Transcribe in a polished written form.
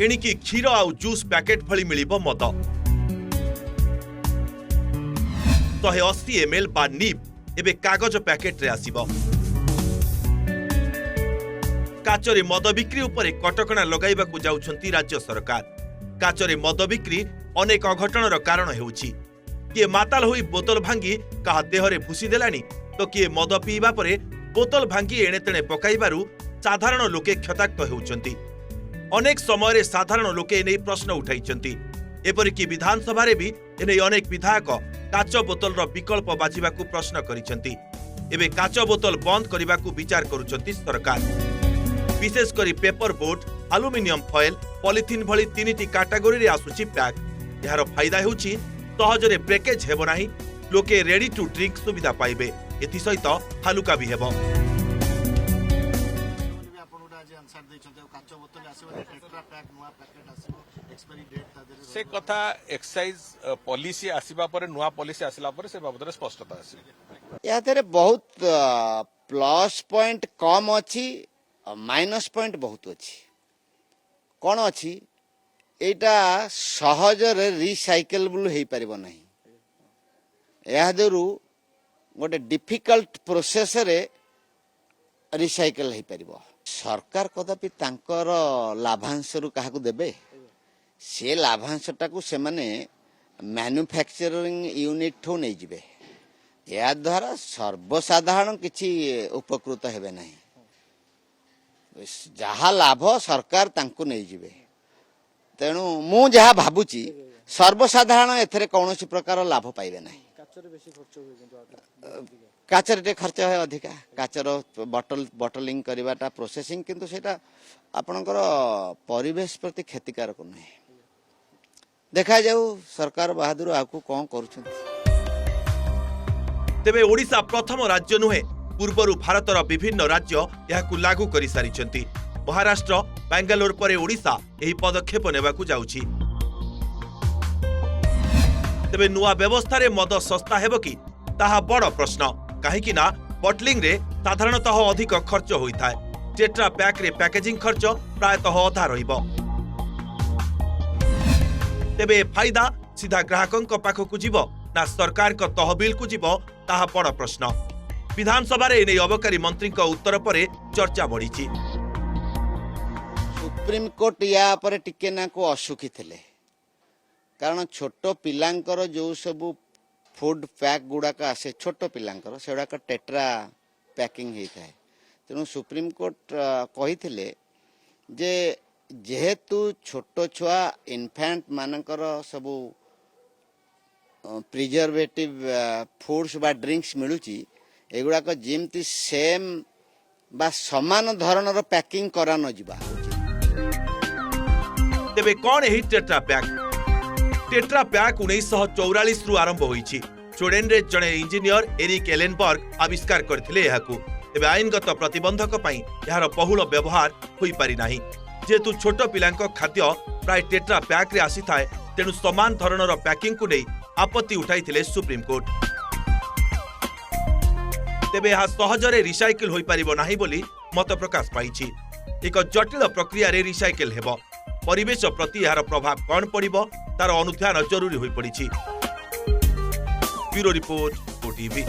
एणिकी क्षीर आउ juice packet भली मिलिबो मद 180 ml बा निब एबे कागज पैकेट रे आसीबो। काचरे मद बिक्री उपरे कटकणा लगाइबाकू जाउछंती राज्य सरकार। काचरे मद बिक्री अनेक अघटनर कारण हेउछि। किए माताल होई बोतल भांगी कहा देहरे भूसी देलानी तो किए मद पीवा परे बोतल भांगी एणे तेणे पकाइबारु साधारण लोके क्षताक्त हेउछंती। अनेक समय साधारण लोके एने प्रश्न उठाइछंती। एपरिकी विधानसभा रे भी एने अनेक विधायक काच बोतल रो विकल्प बाजिबाकू प्रश्न करिछंती। एबे काच बोतल बंद करिबाकू विचार करूछंती सरकार। विशेष करी paper boat, aluminium foil, polythene भली तीनिटी कैटेगरी रे आसुची पैक। यार फायदा हेउची सहजरे ब्रेकेज हेबो नाही, लोके रेडी टू ड्रिंक सुविधा पाइबे, एथि सहित हालुका भी हेबो। से कथा एक्साइज पॉलिसी आसीबा पर नुआ पॉलिसी आसिला पर से बाबद स्पष्टता आसी। या तेरे बहुत प्लस पॉइंट कम अछि, माइनस पॉइंट बहुत अछि। कौन अछि एटा सहज रे रिसाइकेबल हेई परिबो नाही। या देरु गोटे डिफिकल्ट प्रोसेस रे रिसाइकेल हेई परिबो। सरकार कदापि तांकर लाभांश रु काहाकू देबे, से लाभांशटाकू से माने मैन्युफैक्चरिंग यूनिट ठो नहीं जिबे। या द्वारा सर्वसाधारण किछि उपकृत हेबे नाही। जहा लाभ सरकार तांकू नहीं जिबे। तेणु मु जहा भाबुची सर्वसाधारण एथरे कौनसी प्रकार लाभ पाइबे नाही। काचर टे खर्च है अधिका। काचर बटलिंग करिवाटा प्रोसेसिंग किंतु सेटा आपनकर परिवेश प्रति क्षतिकारक नहीं। देखा जाऊ सरकार बहादुर आकू कौन करूछंती। तेबे ओडिशा प्रथम राज्य नुहे, पूर्वरु भारतर विभिन्न राज्य याकू लागू करि सारिछंती। महाराष्ट्र, बेंगालोर परे ओडिशा एही पदक्षेप नेबाकू जाउछि। तेबे नुआ व्यवस्था रे मद सस्ता हेबो कि ताहा बड़ प्रश्न। काहेकि ना बटलिंग रे साधारणतः अधिक खर्च होइथाय। टेट्रा पैक रे पैकेजिंग खर्च प्रायतः अधा रहिबो। तेबे फायदा सीधा ग्राहकंक पाखकू जीवो ना सरकार को तहबिल को जीवो ताहा बड़ प्रश्न। विधानसभा रे एने अबकारी मंत्री को उत्तर परे चर्चा बढ़ीची। सुप्रीम कोर्ट या पर टिके ना को असुखी थिले, कारण छोट पिलांकर जो सब फूड पैक गुड़ाक आसे छोट पिलांकर सेगुड़ाक टेट्रा पैकिंग होता है। तेणु सुप्रीम कोर्ट कही जे जेहेतु छोट छुआ इनफैंट मानकर सबू प्रिजर्वेटिव फूड्स बा ड्रिंक्स मिलुची, एगुड़ाक जेमती सेम बा समान धरणर पैकिंग करा न जिबा। तेबे कौन एही टेट्रा पैक? टेट्रा पैक 1944 रु आरंभ होईछि। स्वीडेन रे जणे इंजीनियर एरिक एलेनबर्ग आविष्कार करथिले एहाकू। एबे आईनगत प्रतिबंधक पई एहार बहुल व्यवहार होई पारि नाही। जेतु छोट पिलांक खाद्य प्राय टेट्रा पैक रे आसी थाए, तेणु समान धरणर पैकिंग को नै आपत्ति उठाइथिले सुप्रीम कोर्ट। तेबे एहा सहजरे रिसाइकल होई पारिबो नाही बोली मत प्रकाश पाइछि। एक जटिल प्रक्रिया रे रिसाइकल हेबो। परिवेश प्रति एहार प्रभाव कौन पड़िबो तार अनुध्यान जरूरी होई पड़िछि। Bureau report, OTV.